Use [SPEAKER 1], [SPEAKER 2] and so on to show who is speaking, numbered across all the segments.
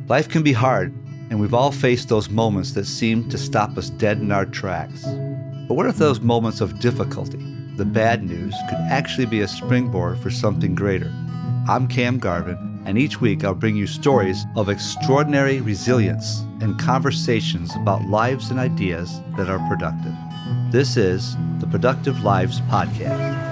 [SPEAKER 1] Life can be hard, and we've all faced those moments that seem to stop us dead in our tracks. But what if those moments of difficulty, the bad news, could actually be a springboard for something greater? I'm Cam Garven, and each week I'll bring you stories of extraordinary resilience and conversations about lives and ideas that are productive. This is the Productive Lives Podcast.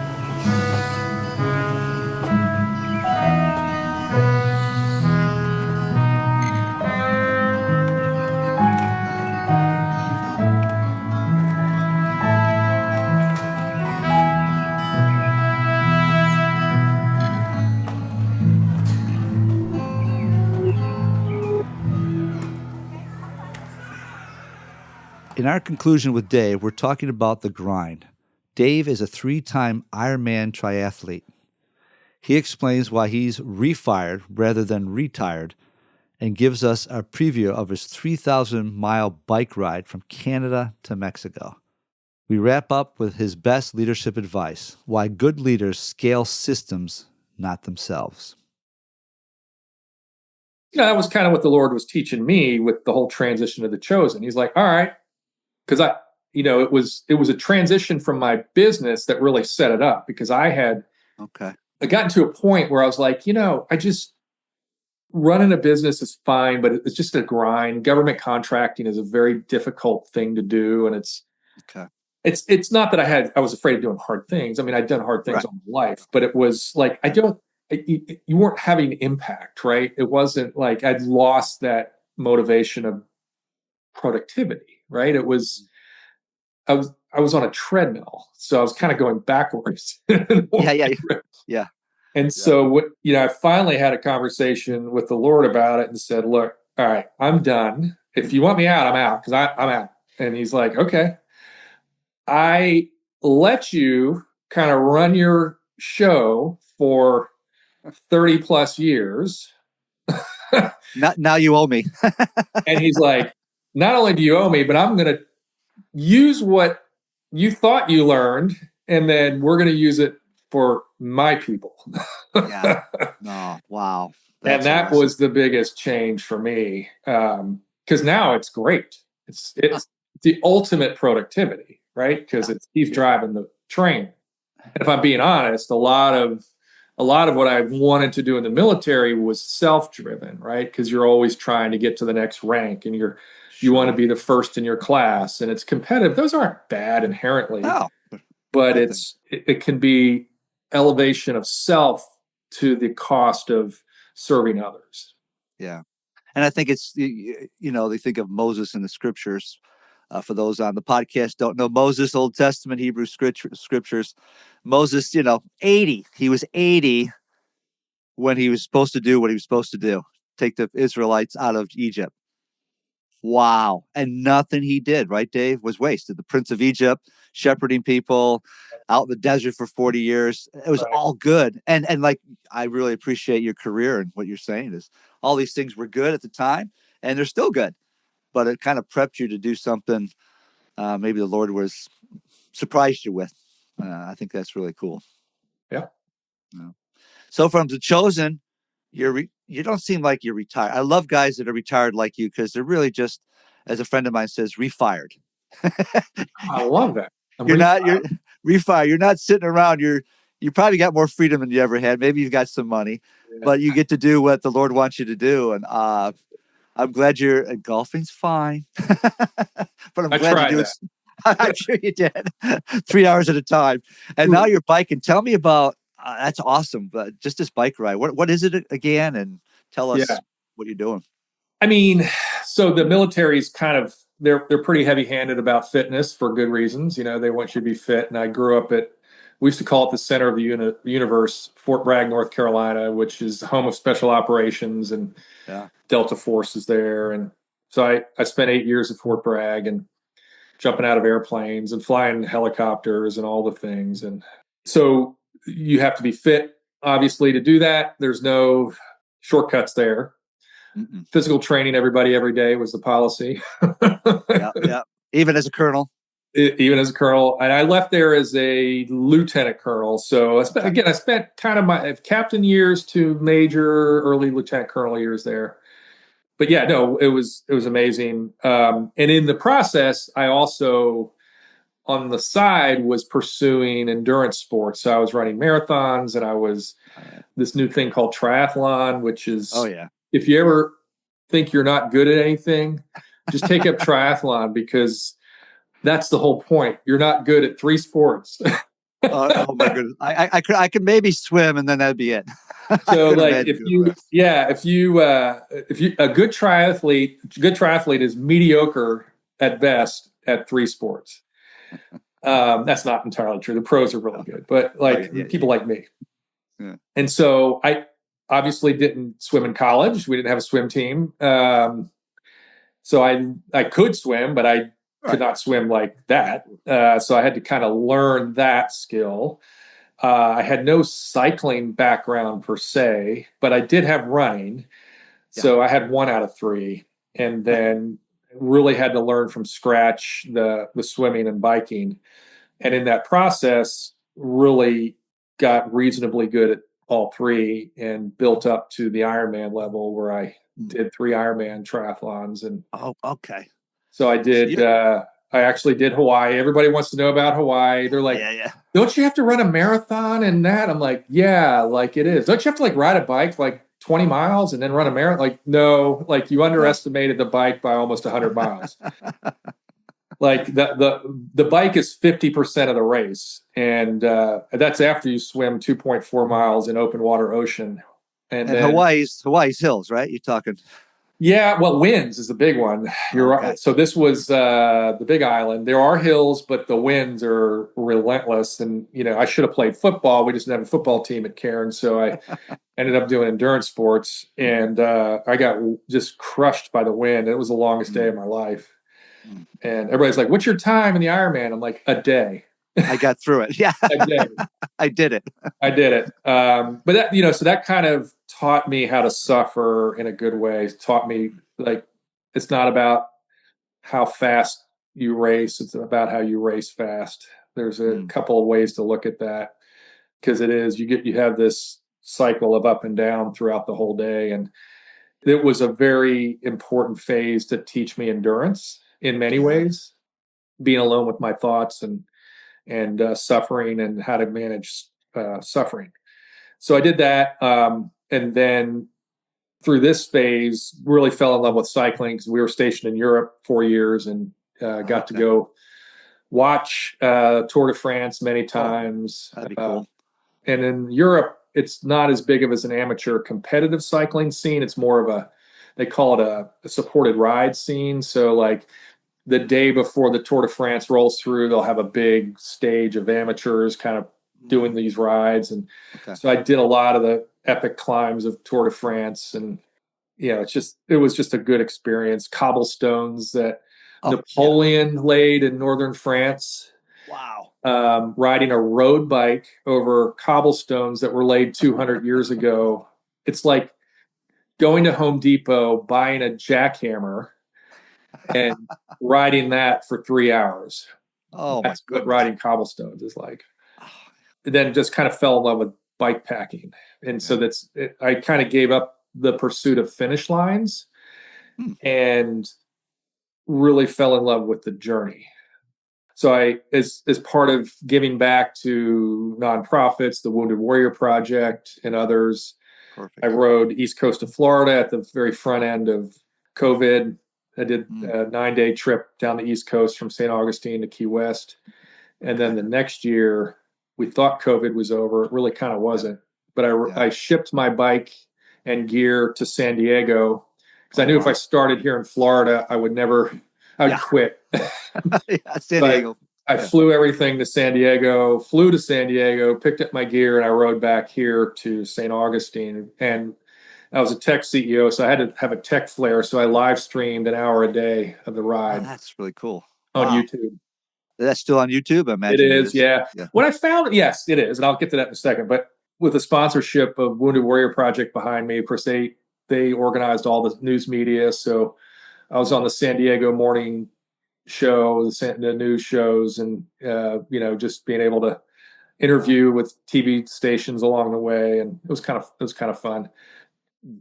[SPEAKER 1] In our conclusion with Dave, we're talking about the grind. Dave is a 3-time Ironman triathlete. He explains why he's refired rather than retired and gives us a preview of his 3,000-mile bike ride from Canada to Mexico. We wrap up with his best leadership advice, why good leaders scale systems, not themselves.
[SPEAKER 2] That was kind of what the Lord was teaching me with the whole transition to the chosen. He's like, all right, because it was a transition from my business that really set it up, because I gotten to a point where I was like, I just running a business is fine, but it's just a grind. Government contracting is a very difficult thing to do. And it's not that I was afraid of doing hard things. I mean, I'd done hard things all my life, but it was like, you weren't having impact, right? It wasn't like I'd lost that motivation of productivity, right? I was on a treadmill, so I was kind of going backwards.
[SPEAKER 1] Yeah.
[SPEAKER 2] And so I finally had a conversation with the Lord about it and said, look, all right, I'm done. If you want me out, I'm out, because I'm out. And he's like, okay, I let you kind of run your show for 30 plus years.
[SPEAKER 1] Now you owe me.
[SPEAKER 2] And he's like, not only do you owe me, but I'm going to use what you thought you learned, and then we're going to use it for my people.
[SPEAKER 1] Yeah. Oh, wow.
[SPEAKER 2] And that awesome. Was the biggest change for me, because now it's great. It's the ultimate productivity, right? Because he's driving the train. And if I'm being honest, a lot of what I wanted to do in the military was self-driven, right? Because you're always trying to get to the next rank, and you want to be the first in your class, and it's competitive. Those aren't bad inherently, but it can be elevation of self to the cost of serving others.
[SPEAKER 1] Yeah. And I think it's, they think of Moses in the scriptures. For those on the podcast don't know Moses, Old Testament, Hebrew scriptures. Moses, 80. He was 80 when he was supposed to do what he was supposed to do. Take the Israelites out of Egypt. Wow. And nothing he did, right, Dave, was wasted. The Prince of Egypt, shepherding people out in the desert for 40 years. It was all good. And like, I really appreciate your career, and what you're saying is all these things were good at the time, and they're still good. But it kind of prepped you to do something maybe the Lord was surprised you with. I think that's really cool.
[SPEAKER 2] Yeah.
[SPEAKER 1] So from the chosen, you don't seem like you're retired. I love guys that are retired like you, because they're really just, as a friend of mine says, refired.
[SPEAKER 2] I love that.
[SPEAKER 1] You're refired. You're not sitting around. You probably got more freedom than you ever had. Maybe you've got some money, but you get to do what the Lord wants you to do. And I'm glad golfing's fine, but I'm glad you do it. I'm sure you did. 3 hours at a time. And now you're biking. Tell me about, that's awesome. But just this bike ride, what is it again? And tell us what you're doing.
[SPEAKER 2] I mean, so the military's kind of, they're pretty heavy handed about fitness for good reasons. They want you to be fit. And I grew up we used to call it the center of the universe, Fort Bragg, North Carolina, which is the home of special operations, and Delta Force is there. And so I spent 8 years at Fort Bragg, and jumping out of airplanes and flying helicopters and all the things. And so you have to be fit, obviously, to do that. There's no shortcuts there. Mm-mm. Physical training, everybody, every day was the policy.
[SPEAKER 1] Yeah. Even as a colonel.
[SPEAKER 2] Even as a colonel. And I left there as a lieutenant colonel. So I spent kind of my captain years to major, early lieutenant colonel years there. but yeah, no, it was amazing. And in the process, I also on the side was pursuing endurance sports. So I was running marathons, and I was
[SPEAKER 1] Right.
[SPEAKER 2] this new thing called triathlon, which
[SPEAKER 1] Oh
[SPEAKER 2] is
[SPEAKER 1] yeah.
[SPEAKER 2] if you ever think you're not good at anything, just take up triathlon because that's the whole point. You're not good at three sports.
[SPEAKER 1] Oh my goodness. I could maybe swim and then that'd be it. I
[SPEAKER 2] So
[SPEAKER 1] could
[SPEAKER 2] like
[SPEAKER 1] imagine doing the rest.
[SPEAKER 2] if you a good triathlete is mediocre at best at three sports. That's not entirely true. The pros are really
[SPEAKER 1] Oh,
[SPEAKER 2] good, but
[SPEAKER 1] oh yeah,
[SPEAKER 2] like people like me.
[SPEAKER 1] yeah.
[SPEAKER 2] And so I obviously didn't swim in college. We didn't have a swim team. So I could swim, but I could
[SPEAKER 1] Right.
[SPEAKER 2] not swim like that. So I had to kind of learn that skill. I had no cycling background per se, but I did have running.
[SPEAKER 1] Yeah.
[SPEAKER 2] So I had 1 out of 3, and
[SPEAKER 1] Right.
[SPEAKER 2] then really had to learn from scratch the swimming and biking. And in that process, really got reasonably good at all three and built up to the Ironman level where I
[SPEAKER 1] Mm.
[SPEAKER 2] did 3 Ironman triathlons. And
[SPEAKER 1] Oh, okay.
[SPEAKER 2] so
[SPEAKER 1] So you,
[SPEAKER 2] I actually did Hawaii. Everybody wants to know about Hawaii. They're like,
[SPEAKER 1] yeah, yeah.
[SPEAKER 2] don't you have to run a marathon and that? I'm like, yeah, like it is. Don't you have to like ride a bike like 20 miles and then run a marathon? Like, no, like you
[SPEAKER 1] No.
[SPEAKER 2] underestimated the bike by almost 100 miles. Like the bike is 50% of the race, and that's after you swim 2.4 miles in open water ocean. And
[SPEAKER 1] And
[SPEAKER 2] then
[SPEAKER 1] Hawaii's hills, right? You're talking.
[SPEAKER 2] yeah, well, winds is the big one. You're
[SPEAKER 1] Okay.
[SPEAKER 2] right. So this was the big island. There are hills, but the winds are relentless. And I should have played football. We just didn't have a football team at Cairn, so I ended up doing endurance sports, and I got just crushed by the wind. It was the longest day of
[SPEAKER 1] Mm,
[SPEAKER 2] my life.
[SPEAKER 1] mm.
[SPEAKER 2] And everybody's like, "What's your time in the Ironman?" I'm like, "A day,
[SPEAKER 1] I got through it. Yeah,
[SPEAKER 2] a day."
[SPEAKER 1] I did it.
[SPEAKER 2] I did it. But that, so that kind of taught me how to suffer in a good way. It taught me like it's not about how fast you race; it's about how you race fast. There's a
[SPEAKER 1] Mm,
[SPEAKER 2] couple of ways to look at that because it is you have this cycle of up and down throughout the whole day, and it was a very important phase to teach me endurance in many
[SPEAKER 1] yeah.
[SPEAKER 2] ways, being alone with my thoughts and suffering and how to manage suffering. So I did that, and then through this phase, really fell in love with cycling because we were stationed in Europe 4 years and got to
[SPEAKER 1] Okay.
[SPEAKER 2] go watch Tour de France many
[SPEAKER 1] Oh,
[SPEAKER 2] times.
[SPEAKER 1] that'd be cool.
[SPEAKER 2] And in Europe, it's not as big of as an amateur competitive cycling scene. It's more of they call it a supported ride scene. So like the day before the Tour de France rolls through, they'll have a big stage of amateurs kind of doing
[SPEAKER 1] Mm,
[SPEAKER 2] these rides. And
[SPEAKER 1] okay.
[SPEAKER 2] so I did a lot of the epic climbs of Tour de France. And, it was just a good experience. Cobblestones that
[SPEAKER 1] Oh, yeah.
[SPEAKER 2] Napoleon laid in northern France,
[SPEAKER 1] Wow.
[SPEAKER 2] riding a road bike over cobblestones that were laid 200 years ago. It's like going to Home Depot, buying a jackhammer, and riding that for 3 hours.
[SPEAKER 1] Oh my
[SPEAKER 2] That's what
[SPEAKER 1] goodness.
[SPEAKER 2] riding cobblestones is like.
[SPEAKER 1] Oh,
[SPEAKER 2] Then just kind of fell in love with bike packing, and so
[SPEAKER 1] yeah.
[SPEAKER 2] I kind of gave up the pursuit of finish lines
[SPEAKER 1] Hmm.
[SPEAKER 2] and really fell in love with the journey. So as part of giving back to nonprofits, the Wounded Warrior Project and others, I
[SPEAKER 1] Perfect.
[SPEAKER 2] rode east coast of Florida at the very front end of COVID. I did
[SPEAKER 1] Mm,
[SPEAKER 2] a 9-day trip down the east coast from St. Augustine to Key West. And then
[SPEAKER 1] okay.
[SPEAKER 2] the next year, we thought COVID was over. It really kind of
[SPEAKER 1] Yeah.
[SPEAKER 2] wasn't. But
[SPEAKER 1] Yeah.
[SPEAKER 2] I shipped my bike and gear to San Diego because I
[SPEAKER 1] Oh
[SPEAKER 2] knew if I
[SPEAKER 1] wow.
[SPEAKER 2] started here in Florida, I would
[SPEAKER 1] Yeah.
[SPEAKER 2] quit.
[SPEAKER 1] Yeah. San
[SPEAKER 2] So
[SPEAKER 1] Diego.
[SPEAKER 2] I
[SPEAKER 1] Yeah.
[SPEAKER 2] flew everything to San Diego, flew to San Diego, picked up my gear, and I rode back here to St. Augustine. And I was a tech CEO, so I had to have a tech flare. So I live streamed an hour a day of the
[SPEAKER 1] Oh,
[SPEAKER 2] ride
[SPEAKER 1] that's really cool.
[SPEAKER 2] on
[SPEAKER 1] Wow.
[SPEAKER 2] YouTube.
[SPEAKER 1] That's still on YouTube. I
[SPEAKER 2] It
[SPEAKER 1] imagine it
[SPEAKER 2] is,
[SPEAKER 1] is.
[SPEAKER 2] yeah.
[SPEAKER 1] Yeah.
[SPEAKER 2] What I found, yes, it is, and I'll get to that in a second. But with the sponsorship of Wounded Warrior Project behind me, of course, they organized all the news media. So I was on the San Diego morning show, the news shows, and just being able to interview with TV stations along the way, and it was kind of fun.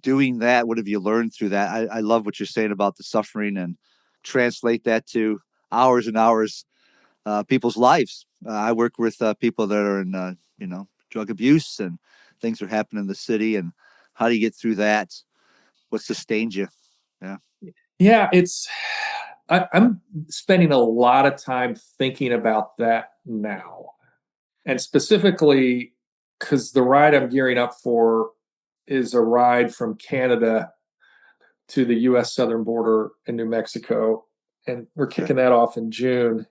[SPEAKER 1] doing that, what have you learned through that? I love what you're saying about the suffering, and translate that to hours and hours, people's lives. I work with people that are in, drug abuse, and things are happening in the city. And how do you get through that? What sustains you? Yeah.
[SPEAKER 2] Yeah, I'm spending a lot of time thinking about that now. And specifically, because the ride I'm gearing up for is a ride from Canada to the US southern border in New Mexico. And we're
[SPEAKER 1] Okay.
[SPEAKER 2] kicking that off in June.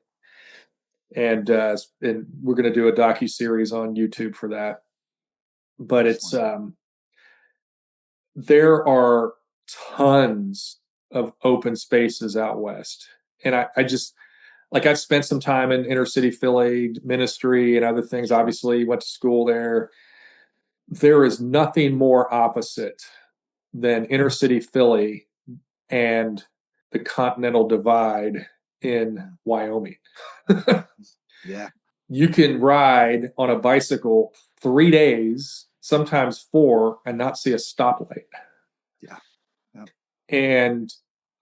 [SPEAKER 2] And we're going to do a docu-series on YouTube for that. But there are tons of open spaces out west. And I just, like, I've spent some time in inner city Philly ministry and other things. Obviously, went to school there. There is nothing more opposite than inner city Philly and the Continental Divide in Wyoming.
[SPEAKER 1] Yeah.
[SPEAKER 2] You can ride on a bicycle 3 days, sometimes four, and not see a stoplight.
[SPEAKER 1] Yeah. Yeah.
[SPEAKER 2] And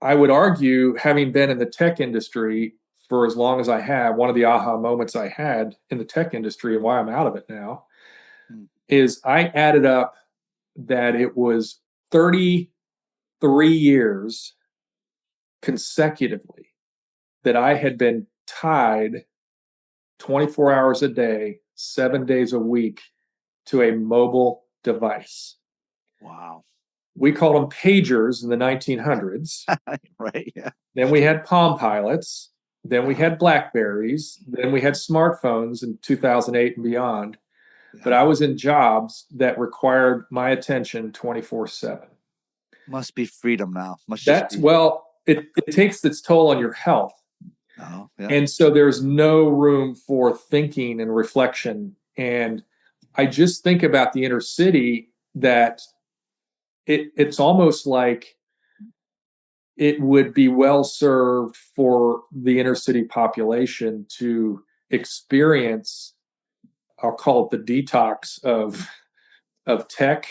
[SPEAKER 2] I would argue, having been in the tech industry for as long as I have, one of the aha moments I had in the tech industry and why I'm out of it now is I added up that it was 33 years consecutively that I had been tied 24 hours a day, 7 days a week to a mobile device.
[SPEAKER 1] Wow.
[SPEAKER 2] We called them pagers in the 1900s.
[SPEAKER 1] Right. Yeah.
[SPEAKER 2] Then we had Palm Pilots. Then we had Blackberries. Then we had smartphones in 2008 and beyond.
[SPEAKER 1] Yeah.
[SPEAKER 2] But I was in jobs that required my attention 24/7.
[SPEAKER 1] Must be freedom now.
[SPEAKER 2] It takes its toll on your health.
[SPEAKER 1] Oh, yeah.
[SPEAKER 2] And so there's no room for thinking and reflection. And I just think about the inner city, that it's almost like it would be well served for the inner city population to experience, I'll call it the detox of tech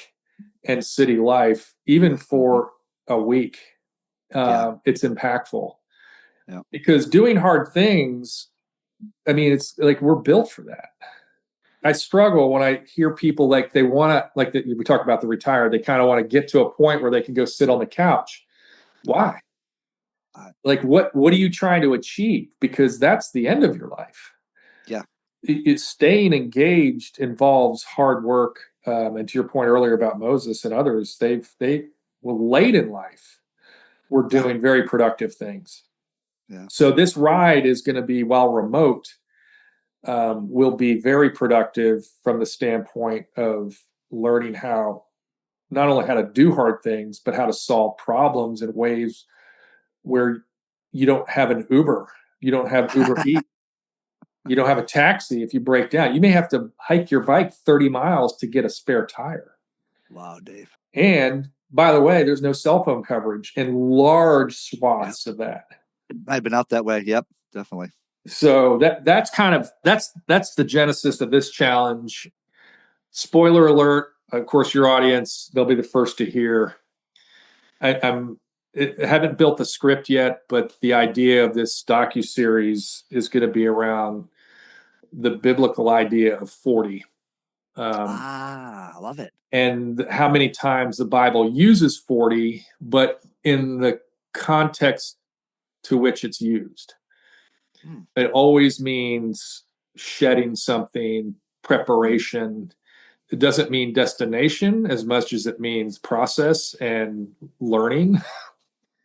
[SPEAKER 2] and city life, even for a week. It's impactful.
[SPEAKER 1] Yeah.
[SPEAKER 2] Because doing hard things, I mean, it's like we're built for that. I struggle when I hear people like they want to, like we talk about the retired, they kind of want to get to a point where they can go sit on the couch. Why? Like, what are you trying to achieve? Because that's the end of your life.
[SPEAKER 1] Yeah.
[SPEAKER 2] Staying engaged involves hard work. And to your point earlier about Moses and others, they were late in life, were doing very productive things.
[SPEAKER 1] Yeah.
[SPEAKER 2] So this ride is going to be, while remote, will be very productive from the standpoint of learning how, not only how to do hard things, but how to solve problems in ways where you don't have an Uber, you don't have Uber Eats, you don't have a taxi. If you break down, you may have to hike your bike 30 miles to get a spare tire.
[SPEAKER 1] Wow, Dave.
[SPEAKER 2] And by the way, there's no cell phone coverage in large swaths of that.
[SPEAKER 1] I've been out that way. Yep, definitely.
[SPEAKER 2] So that's the genesis of this challenge. Spoiler alert, of course, your audience, they'll be the first to hear. I haven't built the script yet, but the idea of this docu-series is going to be around the biblical idea of 40.
[SPEAKER 1] I love it.
[SPEAKER 2] And how many times the Bible uses 40, but in the context to which it's used. It always means shedding something, preparation. It doesn't mean destination as much as it means process and learning.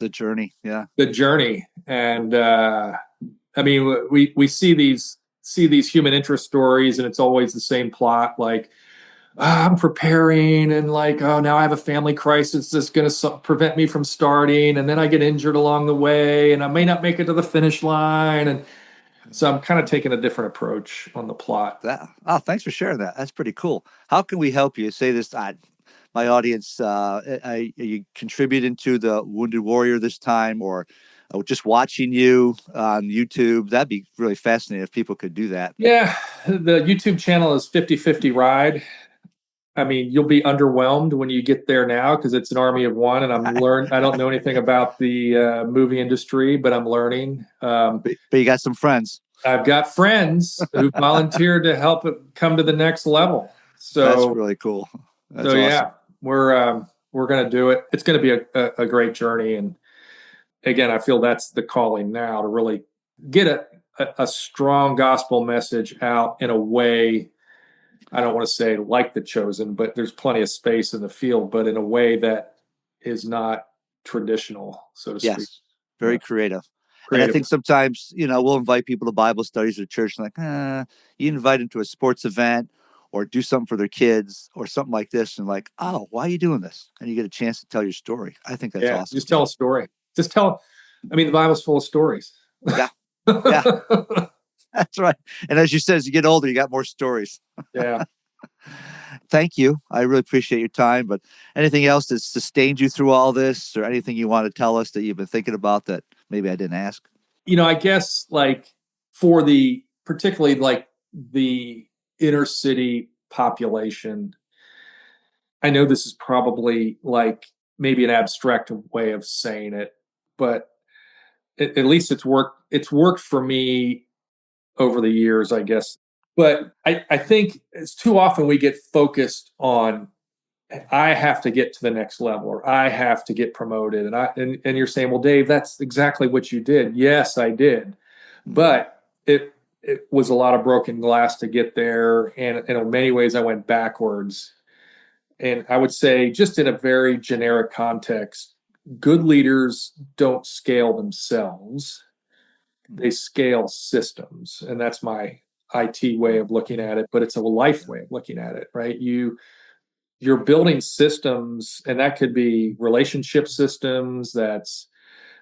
[SPEAKER 1] The journey, yeah.
[SPEAKER 2] The journey. And I mean, we see these human interest stories, and it's always the same plot, like, I'm preparing, and like, oh, now I have a family crisis that's going to prevent me from starting, and then I get injured along the way, and I may not make it to the finish line. And so I'm kind of taking a different approach on the plot.
[SPEAKER 1] Thanks for sharing that. That's pretty cool. How can we help you? Say this, my audience, are you contributing to the Wounded Warrior this time, or just watching you on YouTube? That'd be really fascinating if people could do that.
[SPEAKER 2] Yeah, the YouTube channel is 50/50 Ride. I mean, you'll be underwhelmed when you get there now because it's an army of one, and I don't know anything about the movie industry, but I'm learning.
[SPEAKER 1] But you got some friends.
[SPEAKER 2] I've got friends who volunteered to help it come to the next level.
[SPEAKER 1] That's
[SPEAKER 2] So,
[SPEAKER 1] really cool. That's
[SPEAKER 2] so
[SPEAKER 1] awesome.
[SPEAKER 2] yeah, we're going to do it. It's going to be a great journey, and again, I feel that's the calling now to really get a strong gospel message out in a way. I don't want to say like The Chosen, but there's plenty of space in the field, but in a way that is not traditional, so to speak.
[SPEAKER 1] Yes, very creative. And I
[SPEAKER 2] Creative.
[SPEAKER 1] think sometimes, we'll invite people to Bible studies or church, like, you invite them to a sports event or do something for their kids or something like this. And like, oh, why are you doing this? And you get a chance to tell your story. I think that's awesome.
[SPEAKER 2] Just tell a story. The Bible's full of stories.
[SPEAKER 1] Yeah. Yeah. That's right. And as you said, as you get older, you got more stories.
[SPEAKER 2] Yeah.
[SPEAKER 1] Thank you. I really appreciate your time. But anything else that's sustained you through all this, or anything you want to tell us that you've been thinking about that maybe I didn't ask?
[SPEAKER 2] I guess for particularly the inner city population, I know this is probably maybe an abstract way of saying it, but at least it's worked. It's worked for me over the years, I guess. But I think it's too often we get focused on, I have to get to the next level, or I have to get promoted. And you're saying, well, Dave, that's exactly what you did. Yes, I did. But it was a lot of broken glass to get there. And in many ways I went backwards. And I would say, just in a very generic context, good leaders don't scale themselves. They scale systems. And that's my IT way of looking at it, but it's a life way of looking at it, right? You're building systems, and that could be relationship systems, that's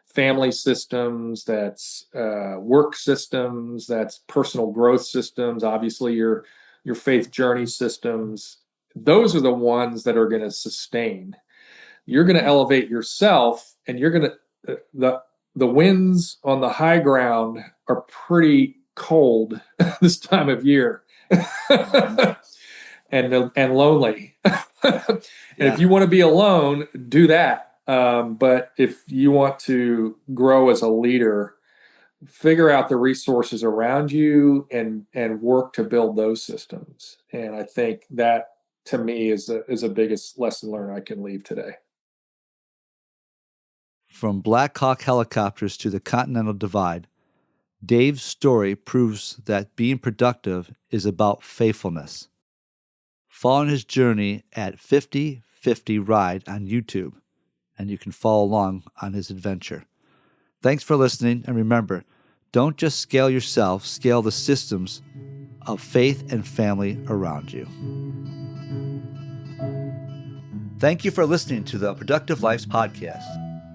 [SPEAKER 2] family systems, that's work systems, that's personal growth systems, obviously your faith journey systems. Those are the ones that are going to sustain. You're going to elevate yourself, and you're going to the winds on the high ground are pretty cold this time of year. and lonely. And if you want to be alone, do that. But if you want to grow as a leader, figure out the resources around you and work to build those systems. And I think that, to me, is the biggest lesson learned I can leave today.
[SPEAKER 1] From Black Hawk helicopters to the Continental Divide, Dave's story proves that being productive is about faithfulness. Follow his journey at 50/50 Ride on YouTube, and you can follow along on his adventure. Thanks for listening, and remember, don't just scale yourself, scale the systems of faith and family around you. Thank you for listening to the Productive Lives Podcast.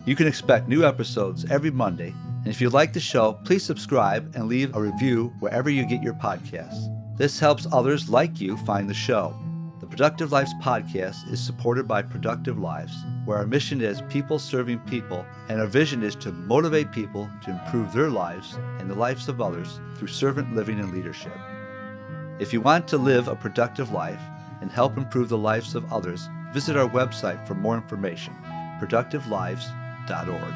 [SPEAKER 1] You can expect new episodes every Monday, and if you like the show, please subscribe and leave a review wherever you get your podcasts. This helps others like you find the show. The Productive Lives Podcast is supported by Productive Lives, where our mission is people serving people, and our vision is to motivate people to improve their lives and the lives of others through servant living and leadership. If you want to live a productive life and help improve the lives of others, visit our website for more information, productivelives.org.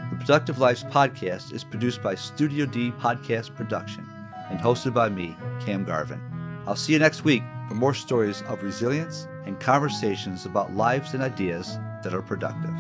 [SPEAKER 1] The Productive Lives Podcast is produced by Studio D Podcast Production and hosted by me, Cam Garven. I'll see you next week for more stories of resilience and conversations about lives and ideas that are productive.